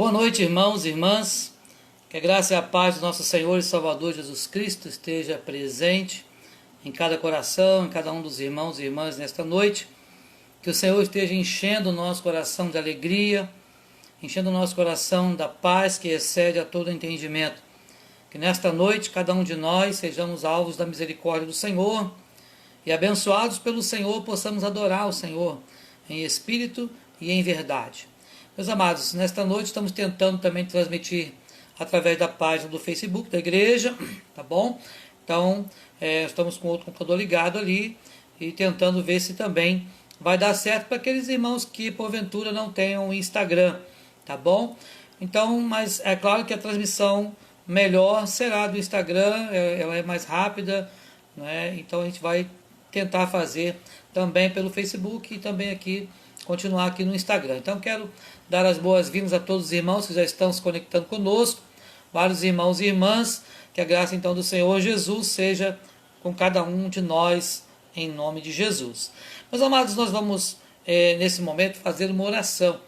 Boa noite, irmãos e irmãs. Que a graça e a paz do nosso Senhor e Salvador Jesus Cristo esteja presente em cada coração, em cada um dos irmãos e irmãs nesta noite. Que o Senhor esteja enchendo o nosso coração de alegria, enchendo o nosso coração da paz que excede a todo entendimento. Que nesta noite cada um de nós sejamos alvos da misericórdia do Senhor e abençoados pelo Senhor possamos adorar o Senhor em espírito e em verdade. Meus amados, nesta noite estamos tentando também transmitir através da página do Facebook da igreja, tá bom? Então, estamos com outro computador ligado ali e tentando ver se também vai dar certo para aqueles irmãos que porventura não tenham Instagram, tá bom? Então, mas é claro que a transmissão melhor será do Instagram, ela é mais rápida, né? Então a gente vai tentar fazer também pelo Facebook e também aqui continuar aqui no Instagram. Então quero dar as boas-vindas a todos os irmãos que já estão se conectando conosco, vários irmãos e irmãs, que a graça então do Senhor Jesus seja com cada um de nós, em nome de Jesus. Meus amados, nós vamos nesse momento fazer uma oração,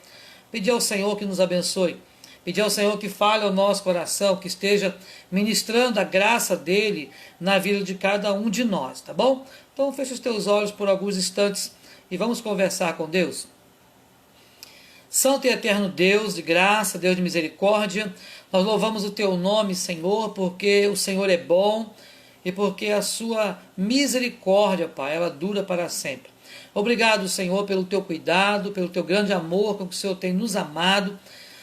pedir ao Senhor que nos abençoe, pedir ao Senhor que fale ao nosso coração, que esteja ministrando a graça dele na vida de cada um de nós, tá bom? Então feche os teus olhos por alguns instantes e vamos conversar com Deus. Santo e eterno Deus de graça, Deus de misericórdia, nós louvamos o teu nome, Senhor, porque o Senhor é bom e porque a sua misericórdia, Pai, ela dura para sempre. Obrigado, Senhor, pelo teu cuidado, pelo teu grande amor com que o Senhor tem nos amado.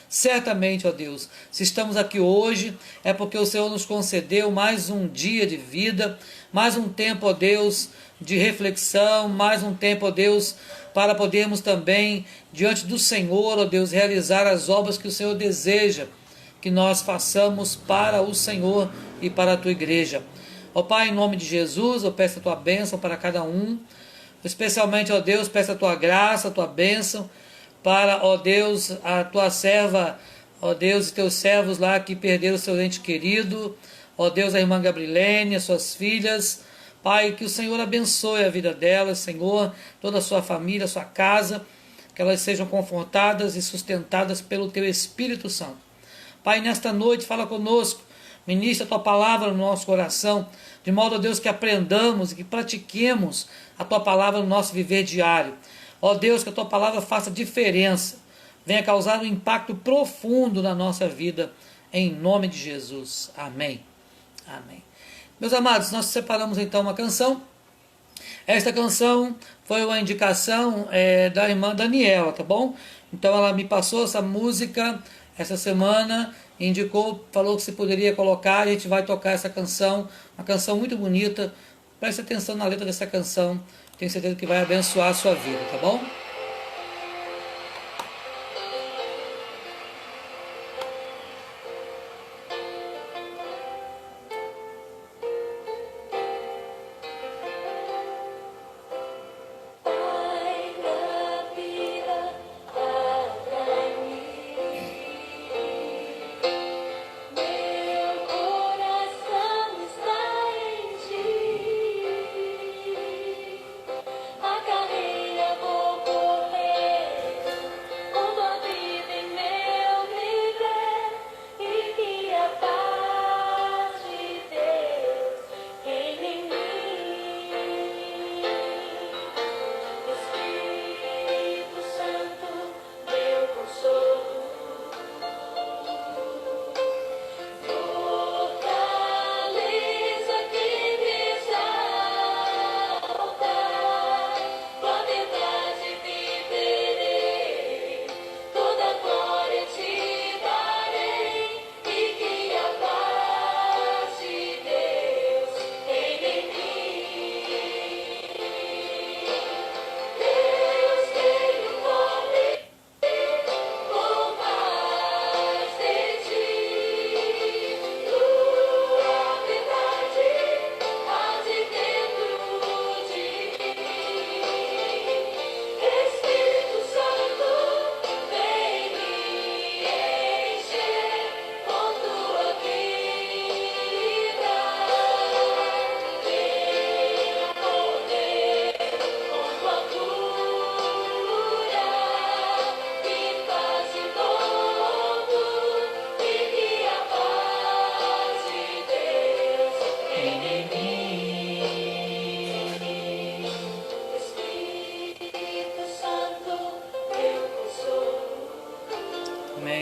Certamente, ó Deus, se estamos aqui hoje, é porque o Senhor nos concedeu mais um dia de vida, mais um tempo, ó Deus, de reflexão, mais um tempo, ó Deus, para podermos também, diante do Senhor, ó Deus, realizar as obras que o Senhor deseja que nós façamos para o Senhor e para a tua igreja. Ó Pai, em nome de Jesus, eu peço a tua bênção para cada um, especialmente, ó Deus, peço a tua graça, a tua bênção, para, ó Deus, a tua serva, ó Deus, e teus servos lá que perderam o seu ente querido, ó Deus, a irmã Gabrilene, as suas filhas, Pai, que o Senhor abençoe a vida delas, Senhor, toda a sua família, a sua casa, que elas sejam confortadas e sustentadas pelo teu Espírito Santo. Pai, nesta noite, fala conosco, ministra a tua palavra no nosso coração, de modo, ó Deus, que aprendamos e que pratiquemos a tua palavra no nosso viver diário. Ó Deus, que a tua palavra faça diferença, venha causar um impacto profundo na nossa vida, em nome de Jesus. Amém. Amém. Meus amados, nós separamos então uma canção. Esta canção foi uma indicação da irmã Daniela, tá bom? Então ela me passou essa música essa semana, indicou, falou que se poderia colocar, e a gente vai tocar essa canção, uma canção muito bonita. Preste atenção na letra dessa canção, tenho certeza que vai abençoar a sua vida, tá bom? A carreira vou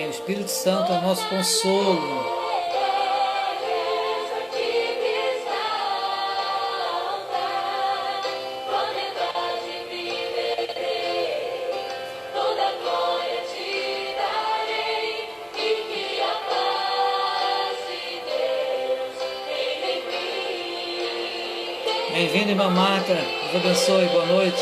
O Espírito Santo é o nosso consolo. Bem-vindo, irmã Marta. Deus abençoe. Boa noite.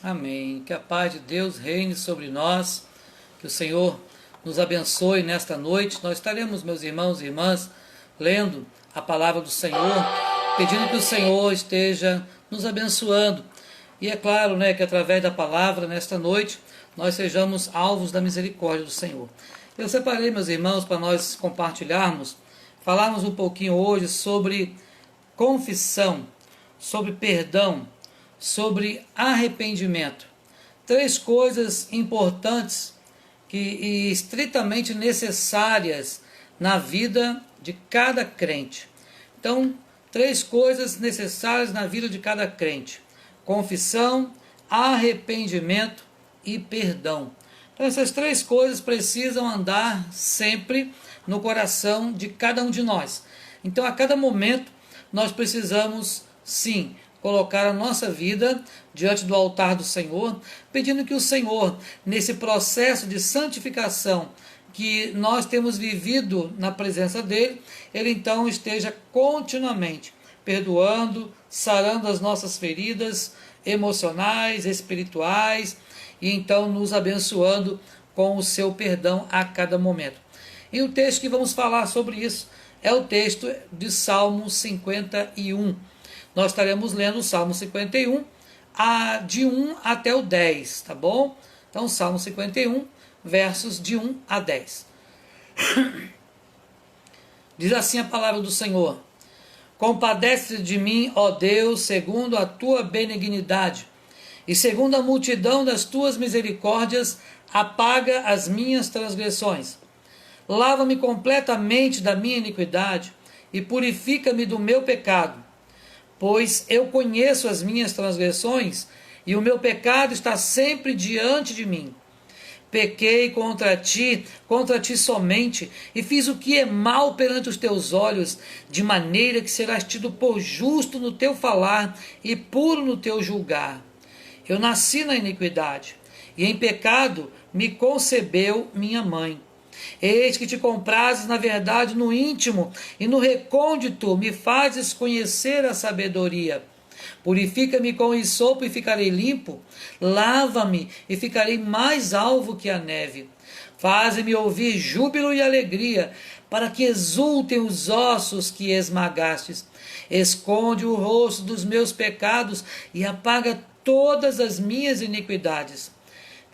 Amém. Que a paz de Deus reine sobre nós, que o Senhor nos abençoe nesta noite. Nós estaremos, meus irmãos e irmãs, lendo a palavra do Senhor, pedindo que o Senhor esteja nos abençoando. E é claro, que através da palavra, nesta noite, nós sejamos alvos da misericórdia do Senhor. Eu separei, meus irmãos, para nós compartilharmos, falarmos um pouquinho hoje sobre confissão, sobre perdão, sobre arrependimento. 3 coisas importantes e estritamente necessárias na vida de cada crente. Então, 3 coisas necessárias na vida de cada crente: confissão, arrependimento e perdão. Então, essas 3 coisas precisam andar sempre no coração de cada um de nós. Então, a cada momento, nós precisamos, sim, colocar a nossa vida diante do altar do Senhor, pedindo que o Senhor, nesse processo de santificação que nós temos vivido na presença dEle, Ele então esteja continuamente perdoando, sarando as nossas feridas emocionais, espirituais, e então nos abençoando com o seu perdão a cada momento. E o texto que vamos falar sobre isso é o texto de Salmo 51. Nós estaremos lendo o Salmo 51, de 1 até o 10, tá bom? Então, Salmo 51, versos de 1 a 10. Diz assim a palavra do Senhor: compadece-te de mim, ó Deus, segundo a tua benignidade, e segundo a multidão das tuas misericórdias, apaga as minhas transgressões. Lava-me completamente da minha iniquidade e purifica-me do meu pecado. Pois eu conheço as minhas transgressões e o meu pecado está sempre diante de mim. Pequei contra ti somente, e fiz o que é mal perante os teus olhos, de maneira que serás tido por justo no teu falar e puro no teu julgar. Eu nasci na iniquidade, e em pecado me concebeu minha mãe. Eis que te comprases na verdade no íntimo, e no recôndito me fazes conhecer a sabedoria. Purifica-me com hisopo e ficarei limpo, lava-me e ficarei mais alvo que a neve. Faze-me ouvir júbilo e alegria, para que exultem os ossos que esmagastes. Esconde o rosto dos meus pecados e apaga todas as minhas iniquidades.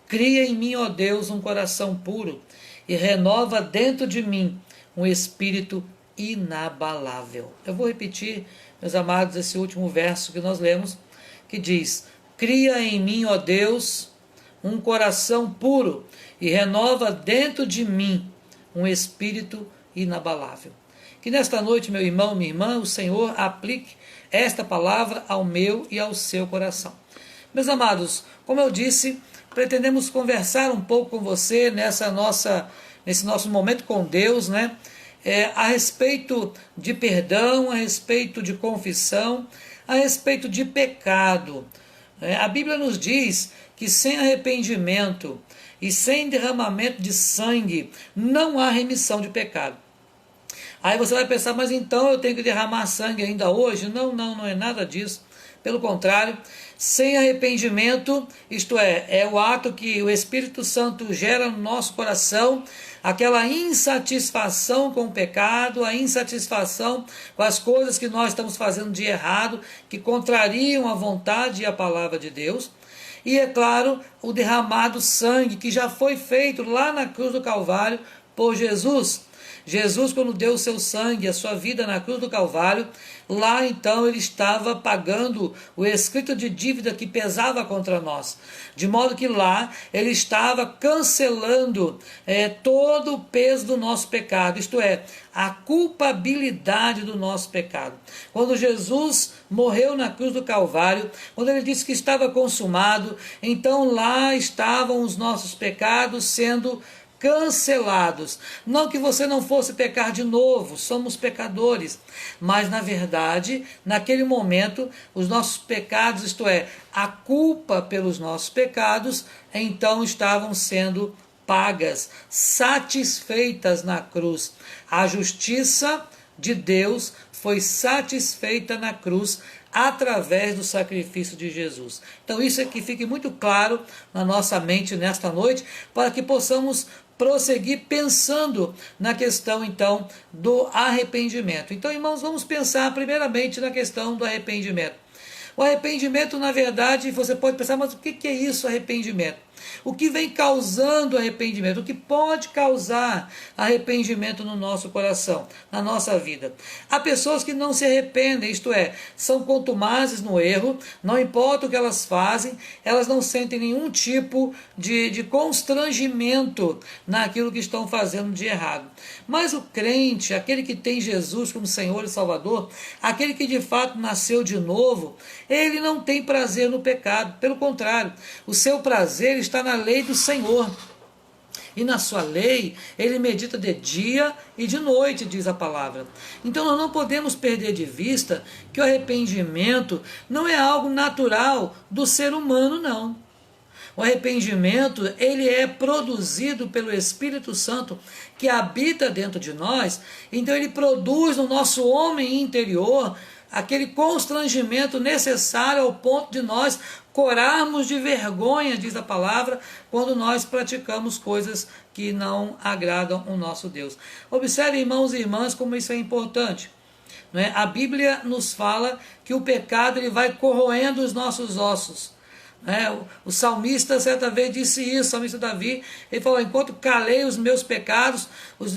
Cria em mim, ó Deus, um coração puro, e renova dentro de mim um espírito inabalável. Eu vou repetir, meus amados, esse último verso que nós lemos, que diz: cria em mim, ó Deus, um coração puro e renova dentro de mim um espírito inabalável. Que nesta noite, meu irmão, minha irmã, o Senhor aplique esta palavra ao meu e ao seu coração. Meus amados, como eu disse, pretendemos conversar um pouco com você nesse nosso momento com Deus, né? A respeito de perdão, a respeito de confissão, a respeito de pecado. A Bíblia nos diz que sem arrependimento e sem derramamento de sangue não há remissão de pecado. Aí você vai pensar, mas então eu tenho que derramar sangue ainda hoje? Não é nada disso. Pelo contrário, sem arrependimento, isto é o ato que o Espírito Santo gera no nosso coração, aquela insatisfação com o pecado, a insatisfação com as coisas que nós estamos fazendo de errado, que contrariam a vontade e a palavra de Deus. E é claro, o derramado sangue que já foi feito lá na cruz do Calvário por Jesus. Jesus, quando deu o seu sangue, a sua vida na cruz do Calvário, lá então ele estava pagando o escrito de dívida que pesava contra nós. De modo que lá ele estava cancelando todo o peso do nosso pecado, isto é, a culpabilidade do nosso pecado. Quando Jesus morreu na cruz do Calvário, quando ele disse que estava consumado, então lá estavam os nossos pecados sendo cancelados. Não que você não fosse pecar de novo, somos pecadores, mas na verdade, naquele momento, os nossos pecados, isto é, a culpa pelos nossos pecados, então estavam sendo pagas, satisfeitas na cruz. A justiça de Deus foi satisfeita na cruz através do sacrifício de Jesus. Então isso é que fique muito claro na nossa mente nesta noite, para que possamos prosseguir pensando na questão então do arrependimento. Então, irmãos, vamos pensar primeiramente na questão do arrependimento. O arrependimento, na verdade, você pode pensar, mas o que é isso, arrependimento? O que vem causando arrependimento? O que pode causar arrependimento no nosso coração, na nossa vida? Há pessoas que não se arrependem, isto é, são contumazes no erro, não importa o que elas fazem, elas não sentem nenhum tipo de constrangimento naquilo que estão fazendo de errado. Mas o crente, aquele que tem Jesus como Senhor e Salvador, aquele que de fato nasceu de novo, ele não tem prazer no pecado, pelo contrário, o seu prazer está na lei do Senhor. E na sua lei, ele medita de dia e de noite, diz a palavra. Então nós não podemos perder de vista que o arrependimento não é algo natural do ser humano, não. O arrependimento, ele é produzido pelo Espírito Santo que habita dentro de nós. Então ele produz no nosso homem interior aquele constrangimento necessário ao ponto de nós corarmos de vergonha, diz a palavra, quando nós praticamos coisas que não agradam o nosso Deus. Observe, irmãos e irmãs, como isso é importante. Não é? A Bíblia nos fala que o pecado ele vai corroendo os nossos ossos. O salmista certa vez disse isso, o salmista Davi, ele falou: enquanto calei os meus pecados,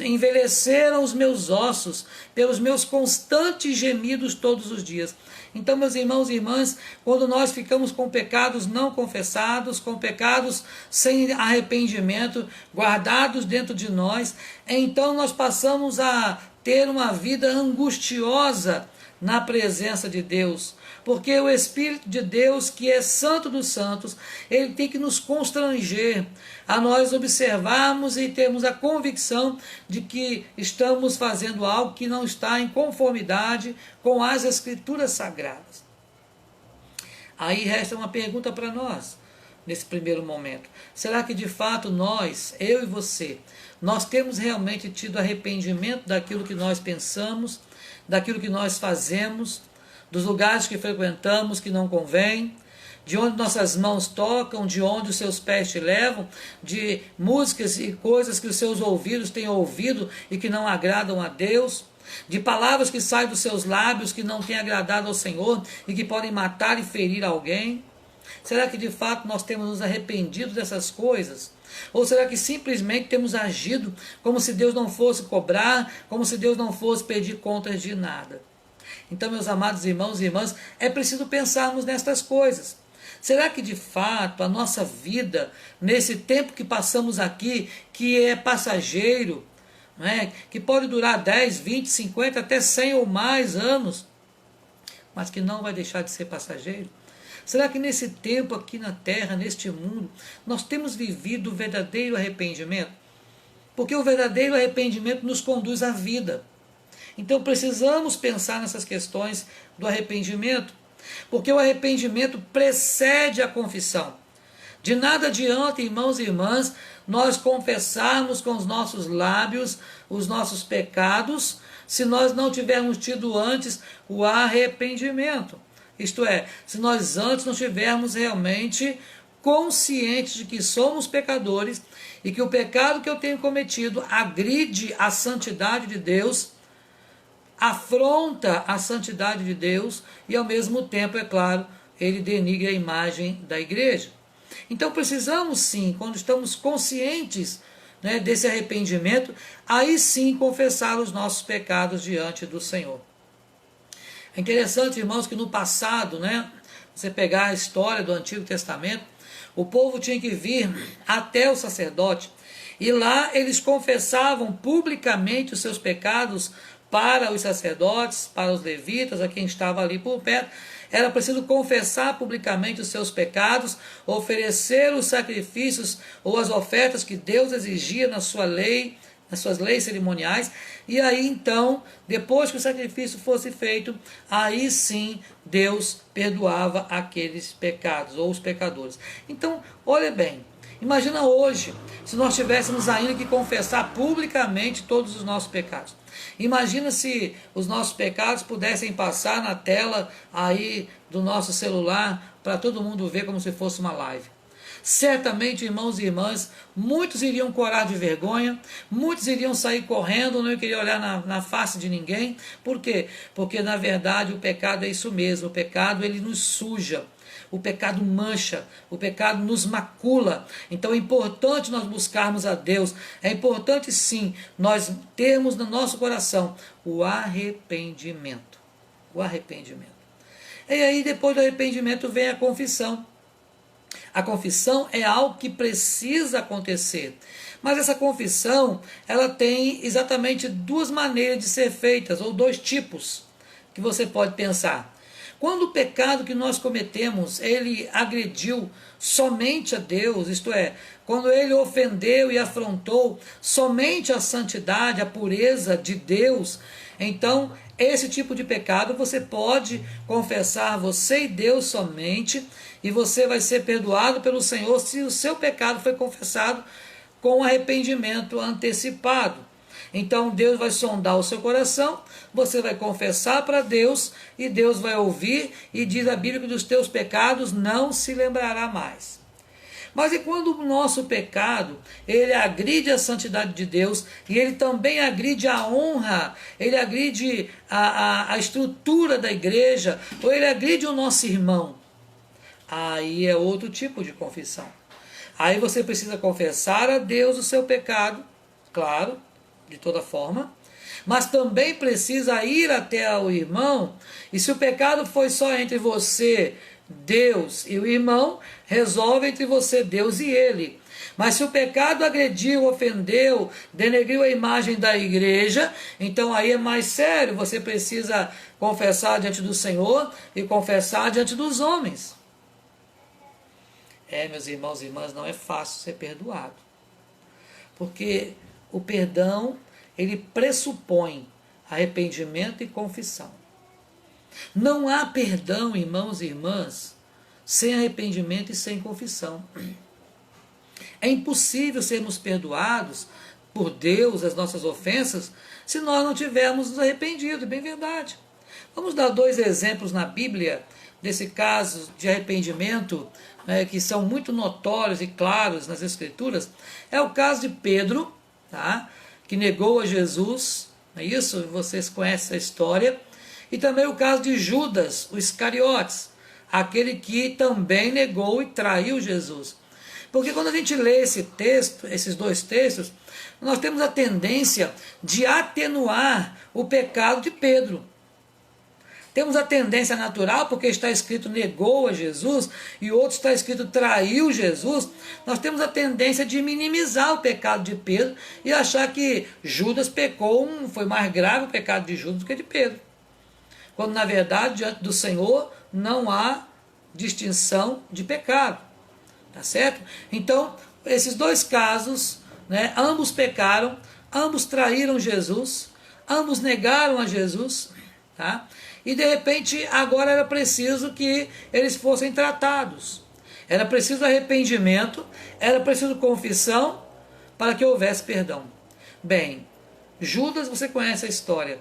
envelheceram os meus ossos, pelos meus constantes gemidos todos os dias. Então, meus irmãos e irmãs, quando nós ficamos com pecados não confessados, com pecados sem arrependimento, guardados dentro de nós, então nós passamos a ter uma vida angustiosa na presença de Deus, porque o Espírito de Deus, que é Santo dos Santos, ele tem que nos constranger a nós observarmos e termos a convicção de que estamos fazendo algo que não está em conformidade com as Escrituras Sagradas. Aí resta uma pergunta para nós, nesse primeiro momento: será que de fato nós, eu e você, nós temos realmente tido arrependimento daquilo que nós pensamos, daquilo que nós fazemos, dos lugares que frequentamos que não convém, de onde nossas mãos tocam, de onde os seus pés te levam, de músicas e coisas que os seus ouvidos têm ouvido e que não agradam a Deus, de palavras que saem dos seus lábios que não têm agradado ao Senhor e que podem matar e ferir alguém? Será que de fato nós temos nos arrependido dessas coisas? Ou será que simplesmente temos agido como se Deus não fosse cobrar, como se Deus não fosse pedir contas de nada? Então, meus amados irmãos e irmãs, é preciso pensarmos nestas coisas. Será que de fato a nossa vida, nesse tempo que passamos aqui, que é passageiro, não é? Que pode durar 10, 20, 50, até 100 ou mais anos, mas que não vai deixar de ser passageiro? Será que nesse tempo aqui na Terra, neste mundo, nós temos vivido o verdadeiro arrependimento? Porque o verdadeiro arrependimento nos conduz à vida. Então precisamos pensar nessas questões do arrependimento, porque o arrependimento precede a confissão. De nada adianta, irmãos e irmãs, nós confessarmos com os nossos lábios os nossos pecados, se nós não tivermos tido antes o arrependimento. Isto é, se nós antes não tivermos realmente conscientes de que somos pecadores e que o pecado que eu tenho cometido agride a santidade de Deus, afronta a santidade de Deus e, ao mesmo tempo, é claro, ele denigra a imagem da igreja. Então precisamos sim, quando estamos conscientes, né, desse arrependimento, aí sim confessar os nossos pecados diante do Senhor. É interessante, irmãos, que no passado, né, você pegar a história do Antigo Testamento, o povo tinha que vir até o sacerdote e lá eles confessavam publicamente os seus pecados para os sacerdotes, para os levitas, a quem estava ali por perto. Era preciso confessar publicamente os seus pecados, oferecer os sacrifícios ou as ofertas que Deus exigia na sua lei, nas suas leis cerimoniais, e aí então, depois que o sacrifício fosse feito, aí sim Deus perdoava aqueles pecados, ou os pecadores. Então, olha bem, imagina hoje, se nós tivéssemos ainda que confessar publicamente todos os nossos pecados. Imagina se os nossos pecados pudessem passar na tela aí do nosso celular para todo mundo ver como se fosse uma live. Certamente, irmãos e irmãs, muitos iriam corar de vergonha, muitos iriam sair correndo, não queriam olhar na face de ninguém. Por quê? Porque na verdade o pecado é isso mesmo, o pecado ele nos suja. O pecado mancha, o pecado nos macula. Então é importante nós buscarmos a Deus. É importante sim nós termos no nosso coração o arrependimento. O arrependimento. E aí depois do arrependimento vem a confissão. A confissão é algo que precisa acontecer. Mas essa confissão, ela tem exatamente duas maneiras de ser feitas, ou dois tipos que você pode pensar. Quando o pecado que nós cometemos, ele agrediu somente a Deus, isto é, quando ele ofendeu e afrontou somente a santidade, a pureza de Deus, então esse tipo de pecado você pode confessar você e Deus somente, e você vai ser perdoado pelo Senhor se o seu pecado foi confessado com arrependimento antecipado. Então Deus vai sondar o seu coração, você vai confessar para Deus e Deus vai ouvir, e diz a Bíblia que dos teus pecados não se lembrará mais. Mas e quando o nosso pecado, ele agride a santidade de Deus e ele também agride a honra, ele agride a estrutura da igreja, ou ele agride o nosso irmão? Aí é outro tipo de confissão. Aí você precisa confessar a Deus o seu pecado, claro, de toda forma, mas também precisa ir até o irmão, e se o pecado foi só entre você, Deus e o irmão, resolve entre você, Deus e ele. Mas se o pecado agrediu, ofendeu, denegriu a imagem da igreja, então aí é mais sério, você precisa confessar diante do Senhor e confessar diante dos homens. Meus irmãos e irmãs, não é fácil ser perdoado, porque o perdão, ele pressupõe arrependimento e confissão. Não há perdão, irmãos e irmãs, sem arrependimento e sem confissão. É impossível sermos perdoados por Deus as nossas ofensas se nós não tivermos nos arrependido, bem verdade. Vamos dar dois exemplos na Bíblia desse caso de arrependimento, que são muito notórios e claros nas Escrituras. É o caso de Pedro, tá? Que negou a Jesus, não é isso? Vocês conhecem a história. E também o caso de Judas, o Iscariotes, aquele que também negou e traiu Jesus. Porque quando a gente lê esse texto, esses dois textos, nós temos a tendência de atenuar o pecado de Pedro. Temos a tendência natural, porque está escrito negou a Jesus, e outro está escrito traiu Jesus. Nós temos a tendência de minimizar o pecado de Pedro e achar que Judas pecou, foi mais grave o pecado de Judas do que de Pedro. Quando na verdade, diante do Senhor, não há distinção de pecado. Tá certo? Então, esses dois casos, né, ambos pecaram, ambos traíram Jesus, ambos negaram a Jesus, tá? E de repente agora era preciso que eles fossem tratados. Era preciso arrependimento, era preciso confissão para que houvesse perdão. Bem, Judas, você conhece a história.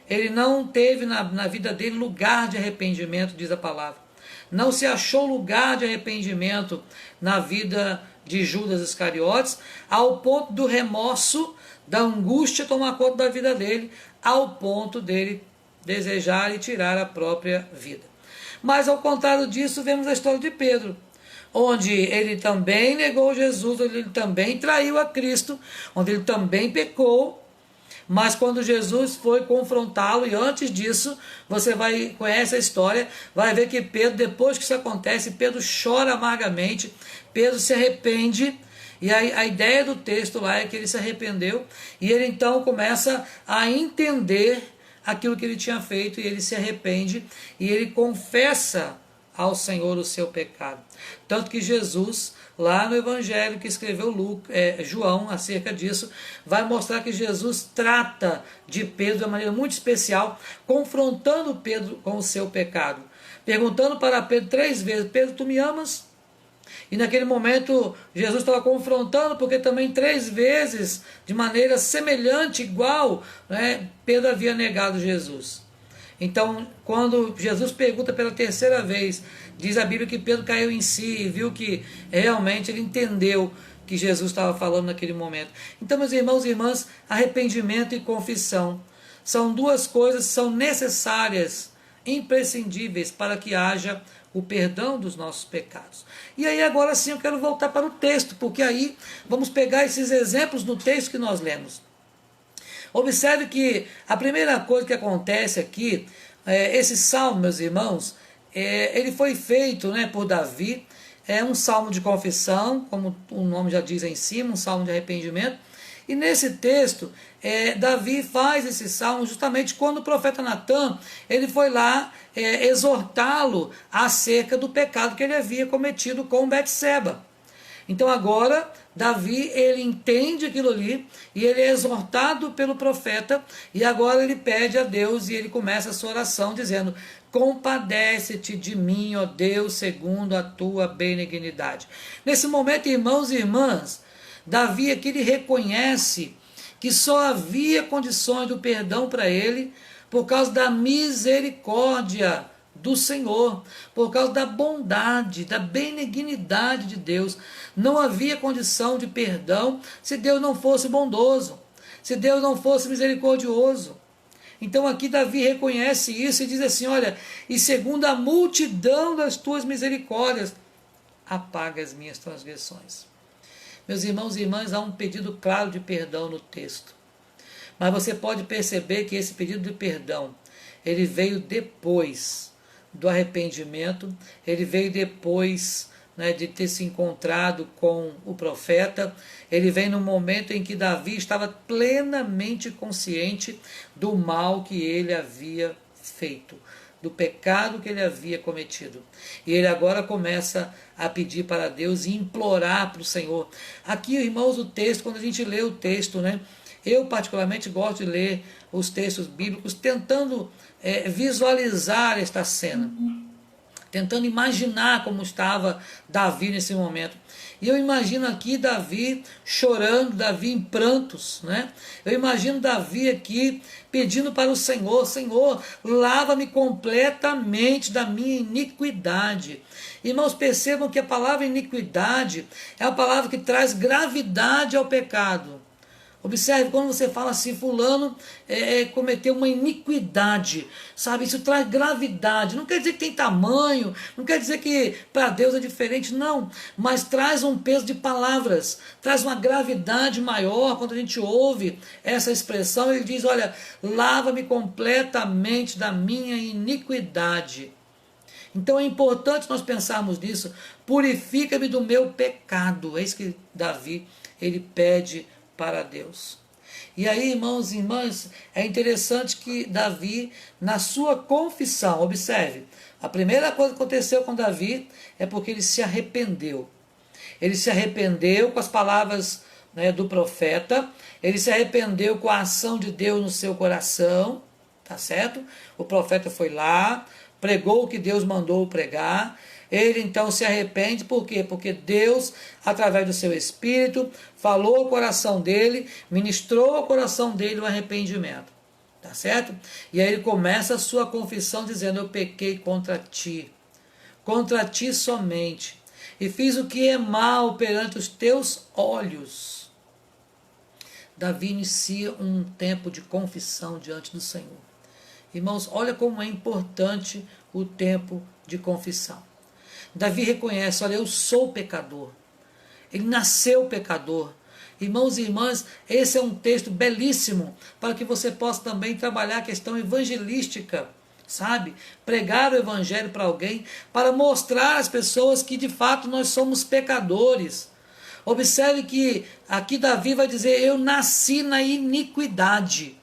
Ele não teve na vida dele lugar de arrependimento, diz a palavra. Não se achou lugar de arrependimento na vida de Judas Iscariotes, ao ponto do remorso, da angústia tomar conta da vida dele, ao ponto dele desejar e tirar a própria vida. Mas ao contrário disso, vemos a história de Pedro, onde ele também negou Jesus, onde ele também traiu a Cristo, onde ele também pecou, mas quando Jesus foi confrontá-lo, e antes disso, você conhece a história, vai ver que Pedro, depois que isso acontece, Pedro chora amargamente, Pedro se arrepende, e a ideia do texto lá é que ele se arrependeu, e ele então começa a entender aquilo que ele tinha feito, e ele se arrepende, e ele confessa ao Senhor o seu pecado. Tanto que Jesus, lá no Evangelho que escreveu João acerca disso, vai mostrar que Jesus trata de Pedro de uma maneira muito especial, confrontando Pedro com o seu pecado, perguntando para Pedro 3 vezes, Pedro, tu me amas? E naquele momento Jesus estava confrontando, porque também 3 vezes, de maneira semelhante, igual, né, Pedro havia negado Jesus. Então, quando Jesus pergunta pela 3ª vez, diz a Bíblia que Pedro caiu em si e viu que realmente ele entendeu que Jesus estava falando naquele momento. Então, meus irmãos e irmãs, arrependimento e confissão são 2 coisas que são necessárias, imprescindíveis para que haja o perdão dos nossos pecados. E aí agora sim eu quero voltar para o texto, porque aí vamos pegar esses exemplos no texto que nós lemos. Observe que a primeira coisa que acontece aqui, esse salmo, meus irmãos, ele foi feito, né, por Davi, é um salmo de confissão, como o nome já diz em cima, um salmo de arrependimento. E nesse texto, Davi faz esse salmo justamente quando o profeta Natã, ele foi lá exortá-lo acerca do pecado que ele havia cometido com Betseba. Então agora, Davi, ele entende aquilo ali, e ele é exortado pelo profeta, e agora ele pede a Deus, e ele começa a sua oração dizendo, compadece-te de mim, ó Deus, segundo a tua benignidade. Nesse momento, irmãos e irmãs, Davi aqui ele reconhece que só havia condições do perdão para ele por causa da misericórdia do Senhor, por causa da bondade, da benignidade de Deus. Não havia condição de perdão se Deus não fosse bondoso, se Deus não fosse misericordioso. Então aqui Davi reconhece isso e diz assim, olha, e segundo a multidão das tuas misericórdias, apaga as minhas transgressões. Meus irmãos e irmãs, há um pedido claro de perdão no texto. Mas você pode perceber que esse pedido de perdão, ele veio depois do arrependimento, ele veio depois, né, de ter se encontrado com o profeta, ele vem no momento em que Davi estava plenamente consciente do mal que ele havia feito, do pecado que ele havia cometido. E ele agora começa a pedir para Deus e implorar para o Senhor. Aqui, irmãos, o texto, quando a gente lê o texto, né, eu particularmente gosto de ler os textos bíblicos tentando visualizar esta cena, tentando imaginar como estava Davi nesse momento. E eu imagino aqui Davi chorando, Davi em prantos, né? Eu imagino Davi aqui pedindo para o Senhor, Senhor, lava-me completamente da minha iniquidade. Irmãos, percebam que a palavra iniquidade é a palavra que traz gravidade ao pecado. Observe, quando você fala assim, fulano cometeu uma iniquidade, sabe? Isso traz gravidade. Não quer dizer que tem tamanho, não quer dizer que para Deus é diferente, não. Mas traz um peso de palavras, traz uma gravidade maior quando a gente ouve essa expressão. Ele diz, olha, lava-me completamente da minha iniquidade. Então é importante nós pensarmos nisso. Purifica-me do meu pecado. É isso que Davi, ele pede para Deus. E aí, irmãos e irmãs, é interessante que Davi, na sua confissão, observe, a primeira coisa que aconteceu com Davi é porque ele se arrependeu. Ele se arrependeu com as palavras, né, do profeta, ele se arrependeu com a ação de Deus no seu coração, tá certo? O profeta foi lá, pregou o que Deus mandou pregar. Ele então se arrepende, por quê? Porque Deus, através do seu Espírito, falou ao coração dele, ministrou ao coração dele o arrependimento, tá certo? E aí ele começa a sua confissão dizendo, eu pequei contra ti somente, e fiz o que é mal perante os teus olhos. Davi inicia um tempo de confissão diante do Senhor. Irmãos, olha como é importante o tempo de confissão. Davi reconhece, olha, eu sou pecador. Ele nasceu pecador. Irmãos e irmãs, esse é um texto belíssimo para que você possa também trabalhar a questão evangelística, sabe? Pregar o evangelho para alguém, para mostrar às pessoas que de fato nós somos pecadores. Observe que aqui Davi vai dizer, eu nasci na iniquidade.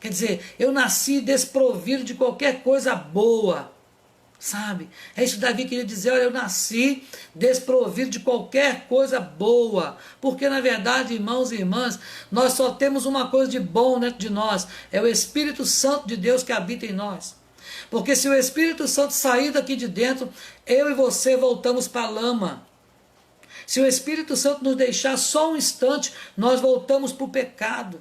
Quer dizer, eu nasci desprovido de qualquer coisa boa. Sabe? É isso que Davi queria dizer, olha, eu nasci desprovido de qualquer coisa boa, porque na verdade, irmãos e irmãs, nós só temos uma coisa de bom dentro de nós, é o Espírito Santo de Deus que habita em nós. Porque se o Espírito Santo sair daqui de dentro, eu e você voltamos para a lama. Se o Espírito Santo nos deixar só um instante, nós voltamos para o pecado,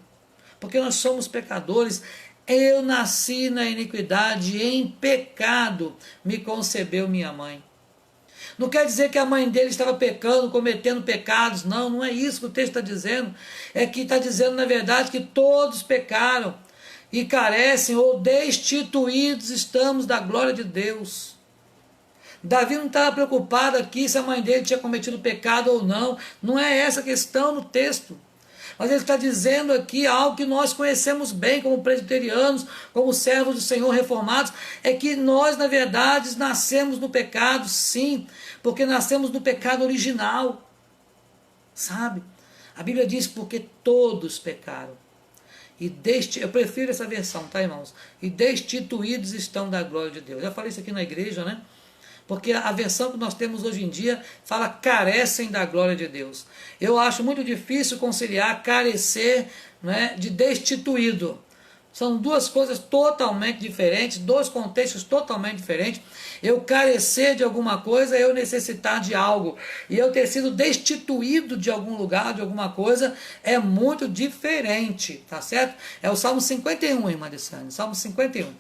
porque nós somos pecadores. Eu nasci na iniquidade, em pecado me concebeu minha mãe. Não quer dizer que a mãe dele estava pecando, cometendo pecados, não, não é isso que o texto está dizendo. É que está dizendo, na verdade, que todos pecaram e carecem ou destituídos estamos da glória de Deus. Davi não estava preocupado aqui se a mãe dele tinha cometido pecado ou não, não é essa a questão no texto. Mas ele está dizendo aqui algo que nós conhecemos bem como presbiterianos, como servos do Senhor reformados, é que nós, na verdade, nascemos no pecado, sim, porque nascemos no pecado original, sabe? A Bíblia diz porque todos pecaram. Eu prefiro essa versão, tá, irmãos? E destituídos estão da glória de Deus. Já falei isso aqui na igreja, né? Porque a versão que nós temos hoje em dia fala carecem da glória de Deus. Eu acho muito difícil conciliar carecer, né, de destituído. São duas coisas totalmente diferentes, dois contextos totalmente diferentes. Eu carecer de alguma coisa é eu necessitar de algo. E eu ter sido destituído de algum lugar, de alguma coisa, é muito diferente, tá certo? É o Salmo 51, irmã Adessane, Salmo 51.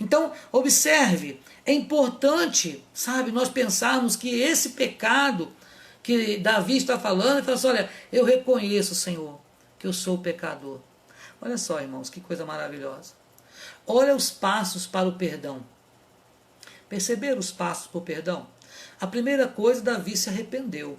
Então, observe, é importante, sabe, nós pensarmos que esse pecado que Davi está falando, ele fala assim, olha, eu reconheço, Senhor, que eu sou pecador. Olha só, irmãos, que coisa maravilhosa. Olha os passos para o perdão. Perceberam os passos para o perdão? A primeira coisa, Davi se arrependeu.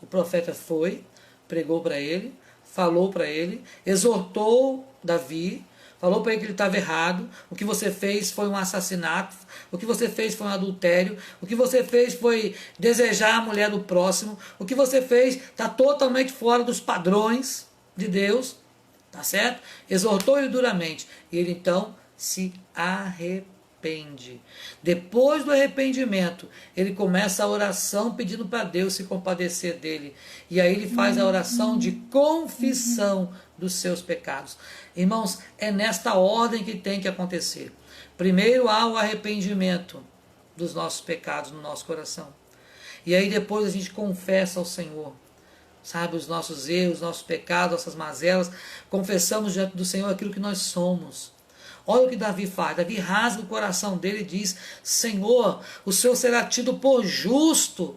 O profeta foi, pregou para ele, falou para ele, exortou Davi, falou para ele que ele estava errado, o que você fez foi um assassinato, o que você fez foi um adultério, o que você fez foi desejar a mulher do próximo, o que você fez está totalmente fora dos padrões de Deus, tá certo? Exortou ele duramente, e ele então se arrepende. Depois do arrependimento, ele começa a oração pedindo para Deus se compadecer dele, e aí ele faz a oração de confissão dos seus pecados. Irmãos, é nesta ordem que tem que acontecer. Primeiro há o arrependimento dos nossos pecados no nosso coração. E aí depois a gente confessa ao Senhor, sabe, os nossos erros, os nossos pecados, nossas mazelas. Confessamos diante do Senhor aquilo que nós somos. Olha o que Davi faz. Davi rasga o coração dele e diz, Senhor, o Senhor será tido por justo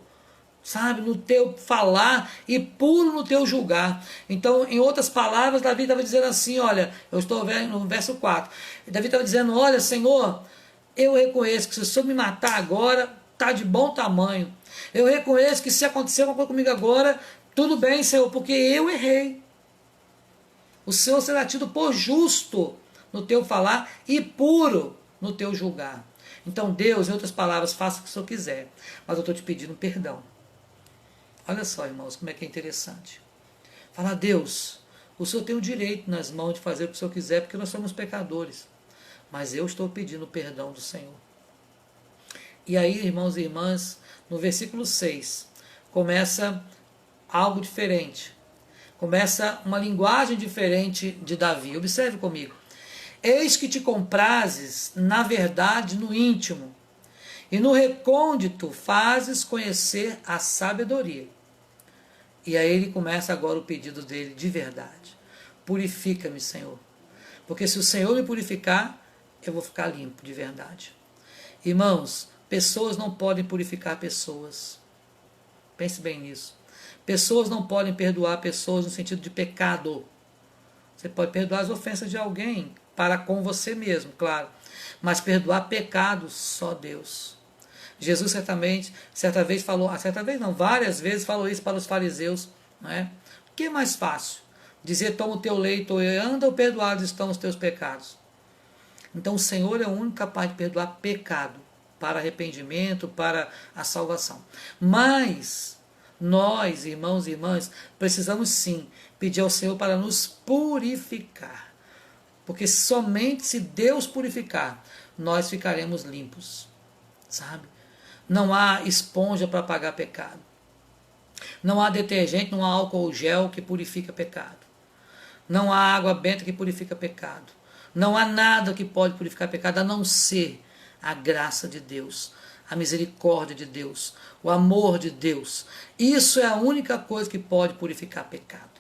sabe, no teu falar e puro no teu julgar. Então, em outras palavras, Davi estava dizendo assim, olha, eu estou vendo no verso 4, Davi estava dizendo, olha, Senhor, eu reconheço que se o Senhor me matar agora, está de bom tamanho. Eu reconheço que se acontecer alguma coisa comigo agora, tudo bem, Senhor, porque eu errei. O Senhor será tido por justo no teu falar e puro no teu julgar. Então, Deus, em outras palavras, faça o que o Senhor quiser, mas eu estou te pedindo perdão. Olha só, irmãos, como é que é interessante. Fala, Deus, o Senhor tem o direito nas mãos de fazer o que o Senhor quiser, porque nós somos pecadores. Mas eu estou pedindo perdão do Senhor. E aí, irmãos e irmãs, no versículo 6, começa algo diferente. Começa uma linguagem diferente de Davi. Observe comigo. Eis que te comprases, na verdade, no íntimo, e no recôndito fazes conhecer a sabedoria. E aí ele começa agora o pedido dele de verdade. Purifica-me, Senhor. Porque se o Senhor me purificar, eu vou ficar limpo de verdade. Irmãos, pessoas não podem purificar pessoas. Pense bem nisso. Pessoas não podem perdoar pessoas no sentido de pecado. Você pode perdoar as ofensas de alguém para com você mesmo, claro. Mas perdoar pecados, só Deus. Jesus certa vez falou, várias vezes falou isso para os fariseus, não é? O que é mais fácil? Dizer, toma o teu leito e anda, ou perdoados estão os teus pecados? Então o Senhor é o único capaz de perdoar pecado, para arrependimento, para a salvação. Mas nós, irmãos e irmãs, precisamos sim pedir ao Senhor para nos purificar. Porque somente se Deus purificar, nós ficaremos limpos, sabe? Não há esponja para apagar pecado. Não há detergente, não há álcool gel que purifica pecado. Não há água benta que purifica pecado. Não há nada que pode purificar pecado a não ser a graça de Deus, a misericórdia de Deus, o amor de Deus. Isso é a única coisa que pode purificar pecado.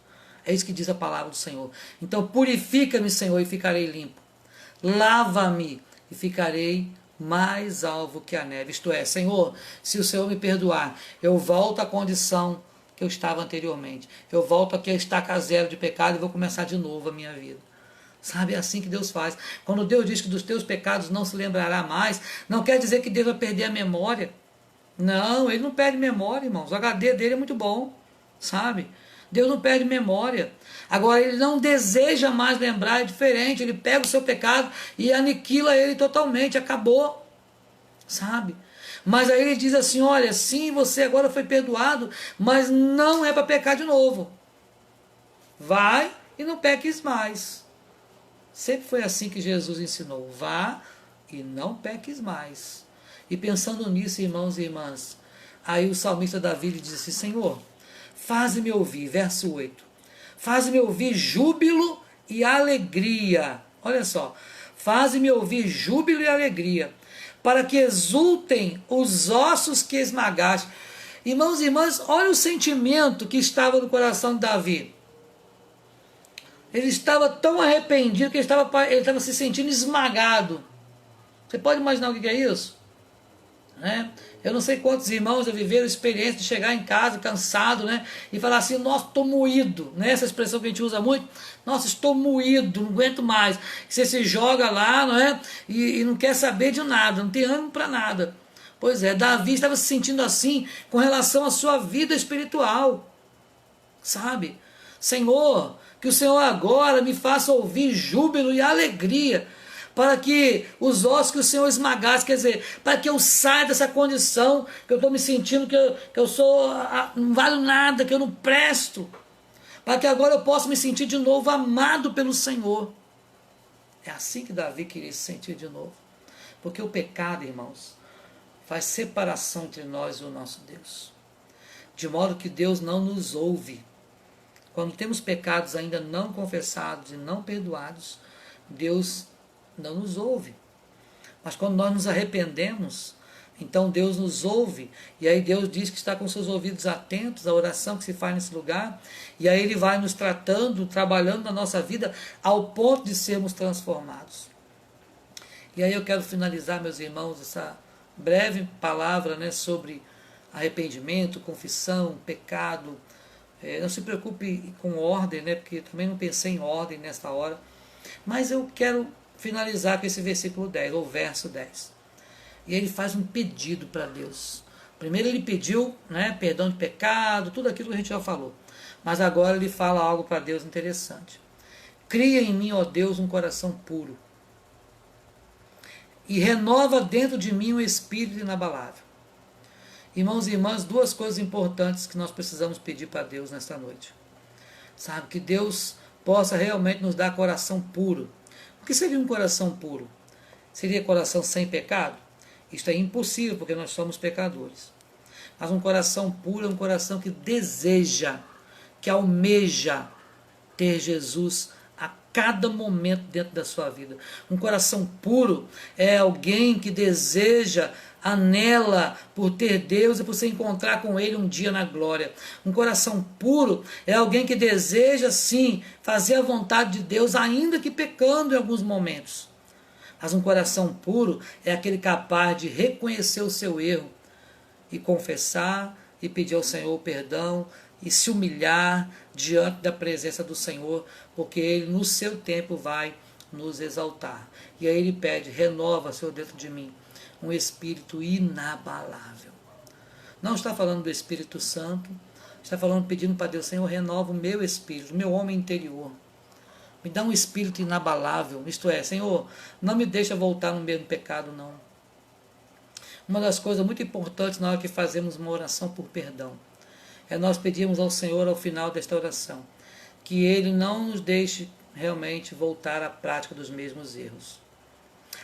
É isso que diz a palavra do Senhor. Então purifica-me, Senhor, e ficarei limpo. Lava-me e ficarei mais alvo que a neve. Isto é, Senhor, se o Senhor me perdoar, eu volto à condição que eu estava anteriormente. Eu volto aqui a estaca zero de pecado e vou começar de novo a minha vida. Sabe, é assim que Deus faz. Quando Deus diz que dos teus pecados não se lembrará mais, não quer dizer que Deus vai perder a memória. Não, ele não perde memória, irmãos. O HD dele é muito bom, sabe? Deus não perde memória. Agora, ele não deseja mais lembrar, é diferente. Ele pega o seu pecado e aniquila ele totalmente, acabou, sabe? Mas aí ele diz assim, olha, sim, você agora foi perdoado, mas não é para pecar de novo. Vai e não peques mais. Sempre foi assim que Jesus ensinou, vá e não peques mais. E pensando nisso, irmãos e irmãs, aí o salmista Davi diz assim, Senhor, faze-me ouvir, verso 8, faze-me ouvir júbilo e alegria. Olha só, faze-me ouvir júbilo e alegria, para que exultem os ossos que esmagaste. Irmãos e irmãs, olha o sentimento que estava no coração de Davi. Ele estava tão arrependido que ele estava se sentindo esmagado. Você pode imaginar o que é isso? Né? Eu não sei quantos irmãos já viveram a experiência de chegar em casa cansado, né? E falar assim, nossa, estou moído, né? Essa expressão que a gente usa muito, nossa, estou moído, não aguento mais. Você se joga lá, não é? E não quer saber de nada, não tem ânimo para nada. Pois é, Davi estava se sentindo assim com relação à sua vida espiritual, sabe? Senhor, que o Senhor agora me faça ouvir júbilo e alegria, para que os ossos que o Senhor esmagasse, quer dizer, para que eu saia dessa condição que eu estou me sentindo, que eu sou, não valho nada, que eu não presto, para que agora eu possa me sentir de novo amado pelo Senhor. É assim que Davi queria se sentir de novo, porque o pecado, irmãos, faz separação entre nós e o nosso Deus, de modo que Deus não nos ouve. Quando temos pecados ainda não confessados e não perdoados, Deus não nos ouve. Mas quando nós nos arrependemos, então Deus nos ouve. E aí Deus diz que está com seus ouvidos atentos à oração que se faz nesse lugar. E aí Ele vai nos tratando, trabalhando na nossa vida, ao ponto de sermos transformados. E aí eu quero finalizar, meus irmãos, essa breve palavra, né, sobre arrependimento, confissão, pecado. Não se preocupe com ordem, né? Porque também não pensei em ordem nesta hora. Mas eu quero finalizar com esse versículo 10, ou verso 10. E ele faz um pedido para Deus. Primeiro ele pediu, né, perdão de pecado, tudo aquilo que a gente já falou. Mas agora ele fala algo para Deus interessante. Cria em mim, ó Deus, um coração puro. E renova dentro de mim um espírito inabalável. Irmãos e irmãs, duas coisas importantes que nós precisamos pedir para Deus nesta noite. Sabe, que Deus possa realmente nos dar coração puro. O que seria um coração puro? Seria coração sem pecado? Isto é impossível, porque nós somos pecadores. Mas um coração puro é um coração que deseja, que almeja ter Jesus a cada momento dentro da sua vida. Um coração puro é alguém que deseja, anela por ter Deus e por se encontrar com Ele um dia na glória. Um coração puro é alguém que deseja, sim, fazer a vontade de Deus, ainda que pecando em alguns momentos. Mas um coração puro é aquele capaz de reconhecer o seu erro e confessar e pedir ao Senhor perdão e se humilhar diante da presença do Senhor, porque Ele no seu tempo vai nos exaltar. E aí Ele pede, renova, Senhor, dentro de mim um espírito inabalável. Não está falando do Espírito Santo, está falando, pedindo para Deus, Senhor, renova o meu espírito, o meu homem interior. Me dá um espírito inabalável, isto é, Senhor, não me deixa voltar no mesmo pecado, não. Uma das coisas muito importantes na hora que fazemos uma oração por perdão, é nós pedirmos ao Senhor ao final desta oração, que Ele não nos deixe realmente voltar à prática dos mesmos erros.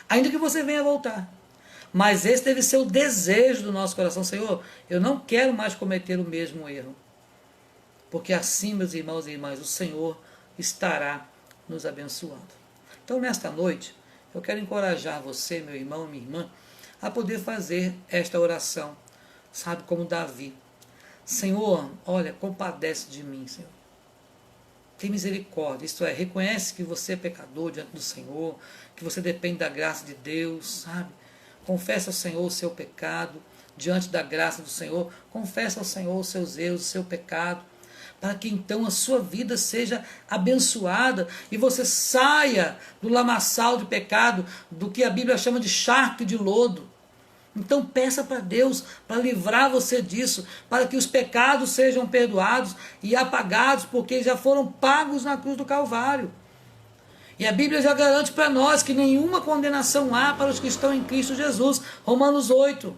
Ainda que você venha voltar. Mas esse deve ser o desejo do nosso coração. Senhor, eu não quero mais cometer o mesmo erro. Porque assim, meus irmãos e irmãs, o Senhor estará nos abençoando. Então, nesta noite, eu quero encorajar você, meu irmão, minha irmã, a poder fazer esta oração. Sabe, como Davi. Senhor, olha, compadece de mim, Senhor. Tem misericórdia, isto é, reconhece que você é pecador diante do Senhor, que você depende da graça de Deus, sabe? Confessa ao Senhor o seu pecado, diante da graça do Senhor, confessa ao Senhor os seus erros, o seu pecado, para que então a sua vida seja abençoada e você saia do lamaçal de pecado, do que a Bíblia chama de charco de lodo. Então peça para Deus para livrar você disso, para que os pecados sejam perdoados e apagados, porque já foram pagos na cruz do Calvário. E a Bíblia já garante para nós que nenhuma condenação há para os que estão em Cristo Jesus. Romanos 8.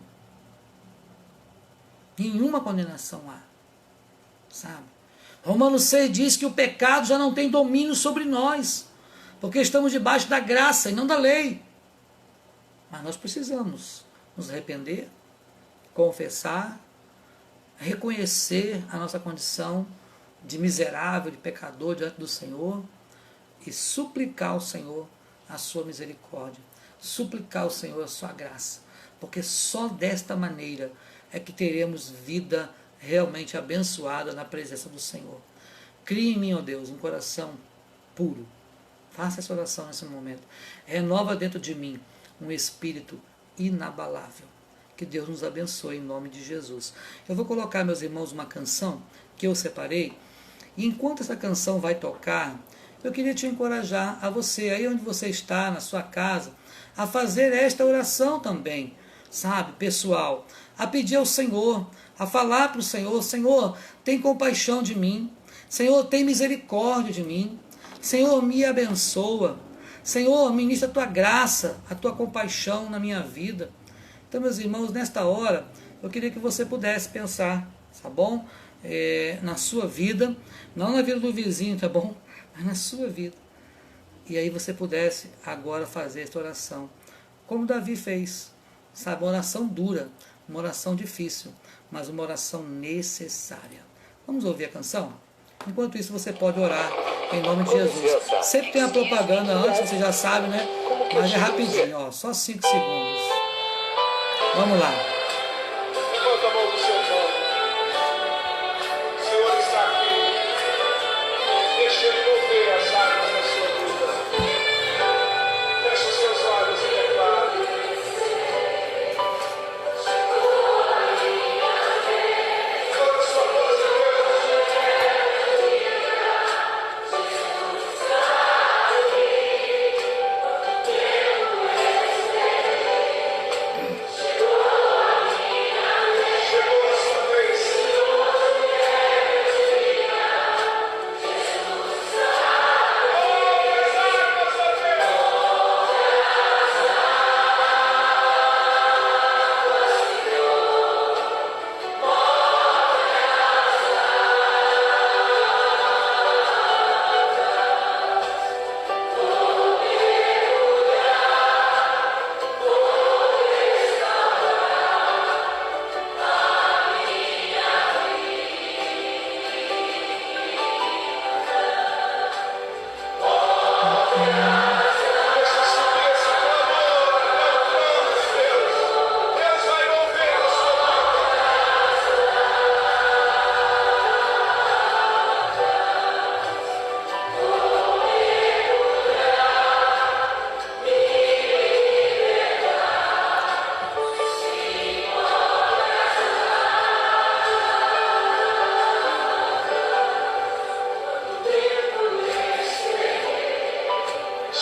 Nenhuma condenação há. Sabe? Romanos 6 diz que o pecado já não tem domínio sobre nós, porque estamos debaixo da graça e não da lei. Mas nós precisamos nos arrepender, confessar, reconhecer a nossa condição de miserável, de pecador diante do Senhor, e suplicar ao Senhor a sua misericórdia, suplicar ao Senhor a sua graça, porque só desta maneira é que teremos vida realmente abençoada na presença do Senhor. Crie em mim, ó Deus, um coração puro. Faça essa oração nesse momento. Renova dentro de mim um espírito inabalável. Que Deus nos abençoe em nome de Jesus. Eu vou colocar, meus irmãos, uma canção que eu separei, e enquanto essa canção vai tocar, eu queria te encorajar a você, aí onde você está, na sua casa, a fazer esta oração também, sabe, pessoal, a pedir ao Senhor, a falar para o Senhor, Senhor, tem compaixão de mim, Senhor, tem misericórdia de mim, Senhor, me abençoa, Senhor, ministra a tua graça, a tua compaixão na minha vida. Então, meus irmãos, nesta hora, eu queria que você pudesse pensar, tá bom? Na sua vida, não na vida do vizinho, tá bom? Mas na sua vida. E aí você pudesse agora fazer esta oração, como Davi fez, sabe? Uma oração dura, uma oração difícil, mas uma oração necessária. Vamos ouvir a canção? Enquanto isso, você pode orar em nome de Jesus. Sempre tem a propaganda antes, você já sabe, né? Mas é rapidinho, ó, só 5 segundos. Vamos lá. Levanta a mão do seu irmão. O Senhor está aqui. Deixa Ele mover as águas da sua vida. Feche os seus olhos e declare.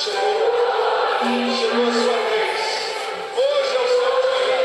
Chegou a sua vez. Hoje é o seu dia.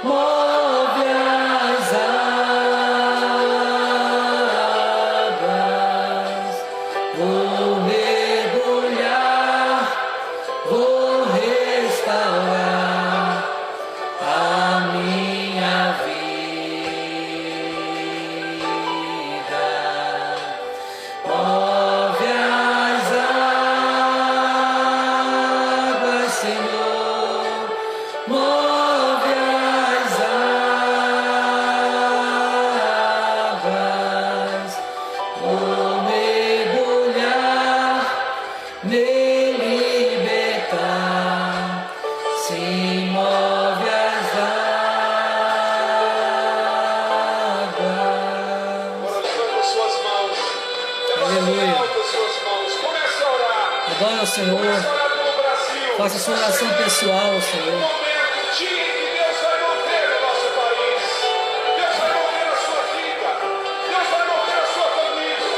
Move as águas, vou mergulhar, vou restaurar a minha vida. Move as águas, Senhor, move as águas, vou mergulhar, me libertar, se move as águas. Agora levanta as suas mãos. Aleluia. Levanta as suas mãos. Comece a orar. Adore ao Senhor, Comece a orar pelo Brasil. faça sua oração pessoal ao Senhor. Momento, dia em que Deus vai mover o nosso país. Deus vai mover a sua vida. Deus vai mover a sua família.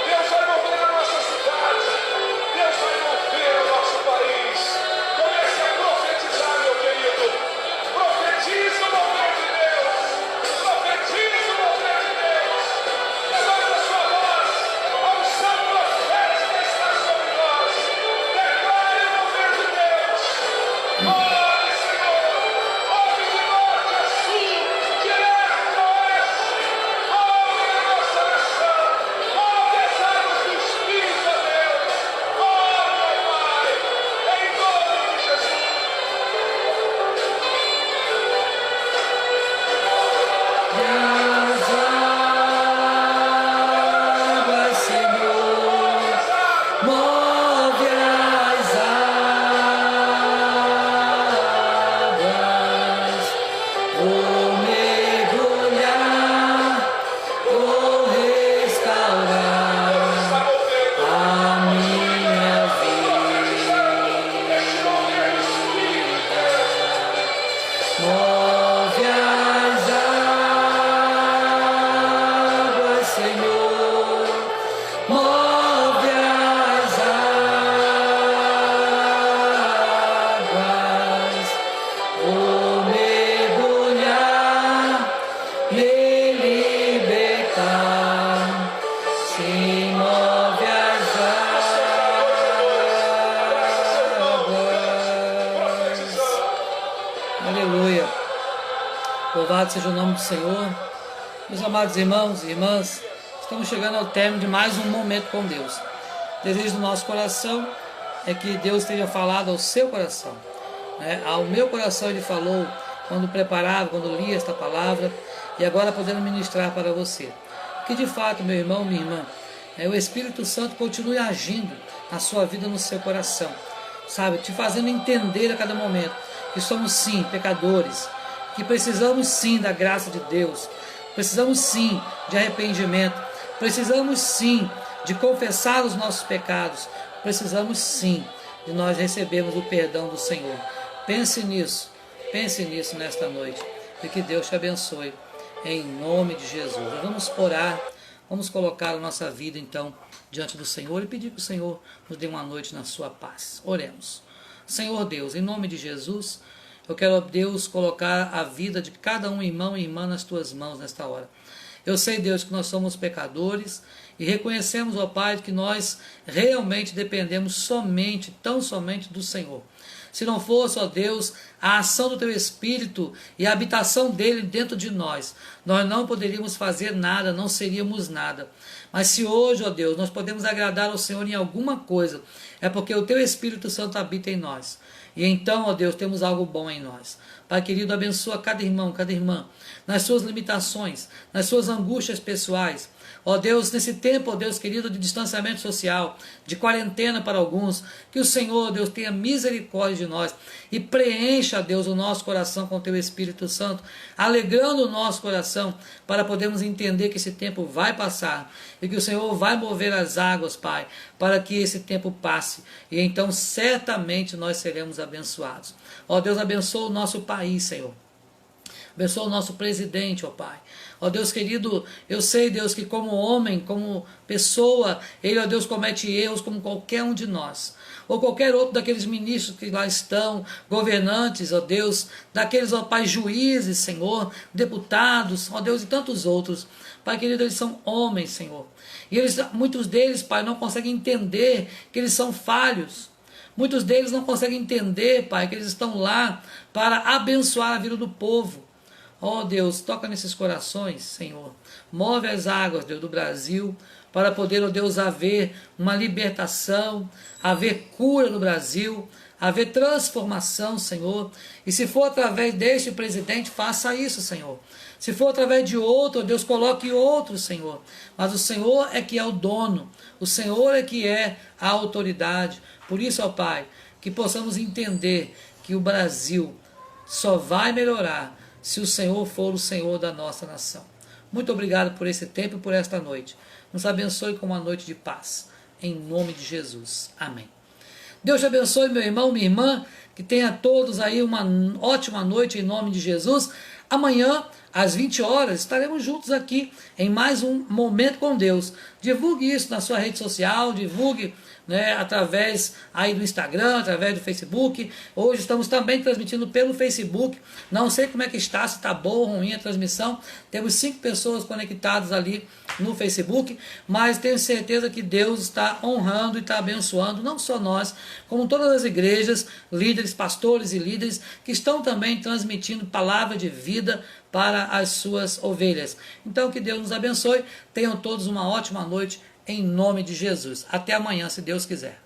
Deus vai mover a nossa cidade. Deus vai mover o nosso país. Comece a profetizar, meu querido. Profetiza o mover de Deus. Profetiza o mover de Deus. Levanta a sua voz. A unção profética está sobre nós. Declare o mover de Deus. Ore, Senhor. Ore de norte a sul, de leste a oeste. Ore a nossa nação. Ore as águas do Espírito, ó Deus. Ore, ó Pai. Em nome de Jesus. E as águas, Senhor, move as águas, vou mergulhar, vou restaurar Está movendo. a minha vida. Move as águas, Senhor, move as águas, vou mergulhar, me libertar, se move as águas. Aleluia. Louvado seja o nome do Senhor. Meus amados irmãos e irmãs, estamos chegando ao término de mais um momento com Deus. O desejo do nosso coração é que Deus tenha falado ao seu coração. Ao meu coração Ele falou quando preparava, quando lia esta palavra, e agora podendo ministrar para você. Que de fato, meu irmão, minha irmã, o Espírito Santo continue agindo na sua vida, no seu coração, sabe, te fazendo entender a cada momento que somos sim pecadores, que precisamos sim da graça de Deus, precisamos sim de arrependimento, precisamos sim de confessar os nossos pecados, precisamos sim de nós recebermos o perdão do Senhor. Pense nisso nesta noite, e que Deus te abençoe, em nome de Jesus. Vamos orar, vamos colocar a nossa vida então diante do Senhor e pedir que o Senhor nos dê uma noite na sua paz. Oremos. Senhor Deus, em nome de Jesus, eu quero, Deus, colocar a vida de cada um irmão e irmã nas tuas mãos nesta hora. Eu sei, Deus, que nós somos pecadores e reconhecemos, ó Pai, que nós realmente dependemos somente, tão somente do Senhor. Se não fosse, ó Deus, a ação do Teu Espírito e a habitação dEle dentro de nós não poderíamos fazer nada, não seríamos nada. Mas se hoje, ó Deus, nós podemos agradar ao Senhor em alguma coisa, é porque o Teu Espírito Santo habita em nós. E então, ó Deus, temos algo bom em nós. Pai querido, abençoa cada irmão, cada irmã, nas suas limitações, nas suas angústias pessoais. Ó Deus, nesse tempo, ó Deus querido, de distanciamento social, de quarentena para alguns, que o Senhor, Deus, tenha misericórdia de nós e preencha, Deus, o nosso coração com o Teu Espírito Santo, alegrando o nosso coração para podermos entender que esse tempo vai passar e que o Senhor vai mover as águas, Pai, para que esse tempo passe e então certamente nós seremos abençoados. Ó Deus, abençoa o nosso país, Senhor. Abençoa o nosso presidente, ó Pai. Ó Deus querido, eu sei, Deus, que como homem, como pessoa, ele, ó Deus, comete erros como qualquer um de nós. Ou qualquer outro daqueles ministros que lá estão, governantes, ó Deus, daqueles, ó Pai, juízes, Senhor, deputados, ó Deus, e tantos outros. Pai querido, eles são homens, Senhor. E eles, muitos deles, Pai, não conseguem entender que eles são falhos. Muitos deles não conseguem entender, Pai, que eles estão lá para abençoar a vida do povo. Ó Deus, toca nesses corações, Senhor. Move as águas, Deus, do Brasil, para poder, ó Deus, haver uma libertação, haver cura no Brasil, haver transformação, Senhor. E se for através deste presidente, faça isso, Senhor. Se for através de outro, ó Deus, coloque outro, Senhor. Mas o Senhor é que é o dono, o Senhor é que é a autoridade. Por isso, ó Pai, que possamos entender que o Brasil só vai melhorar se o Senhor for o Senhor da nossa nação. Muito obrigado por esse tempo e por esta noite. Nos abençoe com uma noite de paz. Em nome de Jesus. Amém. Deus te abençoe, meu irmão, minha irmã. Que tenha todos aí uma ótima noite em nome de Jesus. Amanhã, às 20 horas, estaremos juntos aqui em mais um Momento com Deus. Divulgue isso na sua rede social, divulgue, né, através aí do Instagram, através do Facebook. Hoje estamos também transmitindo pelo Facebook. Não sei como é que está, se está boa ou ruim a transmissão. Temos 5 pessoas conectadas ali no Facebook, mas tenho certeza que Deus está honrando e está abençoando, não só nós, como todas as igrejas, líderes, pastores e líderes que estão também transmitindo palavra de vida para as suas ovelhas. Então que Deus nos abençoe, tenham todos uma ótima noite em nome de Jesus. Até amanhã, se Deus quiser.